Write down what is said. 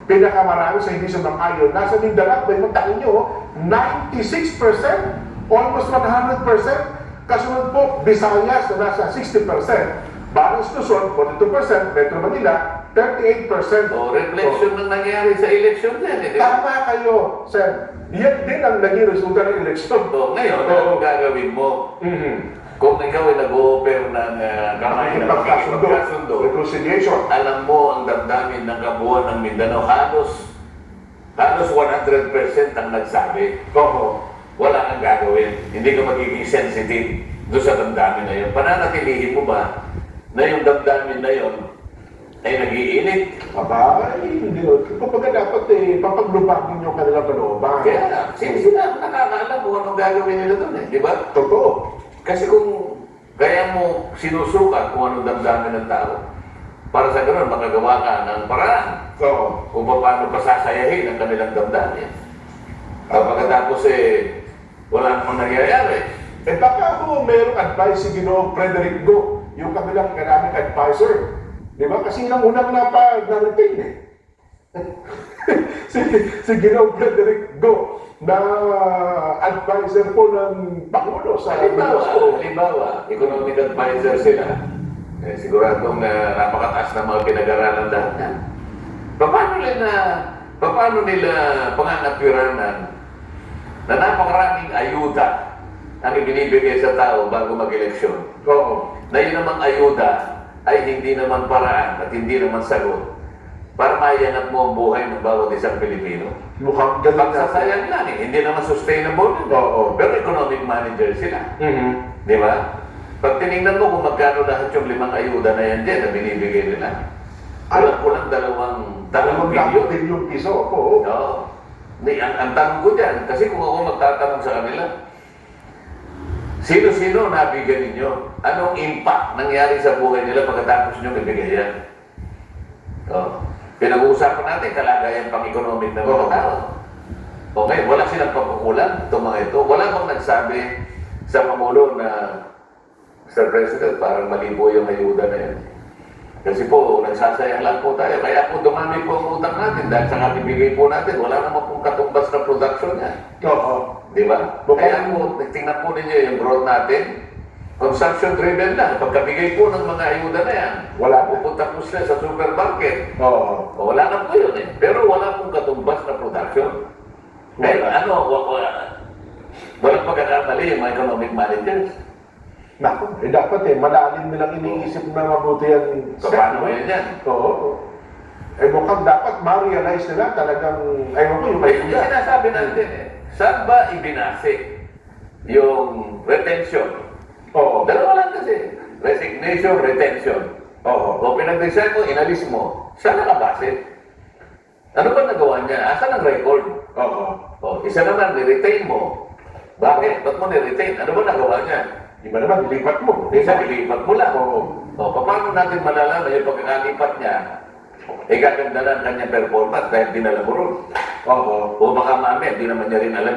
Pinakamarami sa hindi sumang-ayon. Nasa Mindanao, may matangin nyo, 96%, almost 100%. Kasunod po, Visayas na nasa 60%. Banos Luzon, 42%, Metro Manila, 38%. O, reflection ng nangyari sa eleksyon din. Tama kayo, sir. Yan din ang naging resulta ng eleksyon. So, ngayon, ano gagawin mo? Kung ikaw ay nag-o-offer ng kamay ng pagkasundo, reconciliation. alam mo ang damdamin ng kabuuan ng Mindanao, halos 100% ang nagsabi. Oo. Wala kang gagawin. Hindi ka magiging sensitive doon sa damdamin na yun. Pananatilihin mo ba na yung damdamin na yun ay nag-iinit? Aba, hindi. Kapag dapat papaglubagin yung kanilang kalooban. Kaya sila nakakaalam kung anong gagawin nila doon di ba? Totoo. Kasi kung kaya mo sinusukat kung anong damdamin ng tao, para sa ganoon, makagawa ka ng paraan kung paano pasasayahin ang kanilang damdamin. Pagkatapos wala namang nangyayari. Baka ako mayroong advice si Ginoong Frederick Go, yung kanilang economic advisor. Di ba? Kasi yun ang unang na-retain si Ginoong Frederick Go, na advisor po ng Pangulo sa Halimbawa, economic advisor sila. Siguradong napakataas na mga pinag-aralan lahat yan. Paano nila panganapiranan na napakaraming ayuda ang ibinibigay sa tao bago mag-eleksyon? Oo. Na yun namang ayuda ay hindi naman paraan at hindi naman sagot para maiangat mo ang buhay ng bawat isang Pilipino. Mukhang galing Pagsasayang lang hindi naman sustainable. Oo. Pero economic manager sila. Di ba? Pag tinignan mo kung magkano lahat yung 5 ayuda na yan dyan na binibigay nila, kulang 2 billion. Piso. Oo. Oo. Ang tanong ko dyan, kasi kung ako magtatanong sa kanila, sino-sino nabigyan ninyo? Anong impact nangyari sa buhay nila pagkatapos nyo ibigay yan? Pinag-uusapan natin kalagayan pang-economic ng mga tao. Okay, wala silang pagkukulang itong mga ito. Wala bang nagsabi sa Pangulo na, Mr. President, parang mali po yung ayuda na yan. Kasi po, nagsasayang lang po tayo. Kaya po dumami po ang utang natin dahil sa katibigay po natin, wala naman pong katumbas na production niya. Oo. Di ba? Kaya po, tingnan po ninyo yung growth natin, consumption driven lang. Pagkabigay po ng mga ayuda na yan, Wala. pupunta po sila sa supermarket. Oo. Wala na po yun Pero wala pong katumbas na production. Dahil walang pagkakamali yung mga economic managers. Naku, dapat malalim nilang iniisip na mabuti yan. So, paano yan yan? Oo. Mukhang dapat ma-realize nila talagang, ewan ko yung Yung sinasabi natin saan ba ibinase yung retention? Oo. Dalawa lang kasi. Resignation, retention. Oo. O pinag-resign mo, inalis mo, saan nakabase? Ano ba nagawa niya? Asan ang record? Oo. O, isa naman, ni-retain mo. Bakit? Ba't mo ni-retain? Ano ba nagawa niya? Iba naman, dilipat mo. Isa, nilipat mo lang. Oo. O, paano natin malalaman yung pagkakalipat niya? Gaganda na ang kanyang performance dahil dinala mo ron. Oo. O baka mamaya, di naman niya rin alam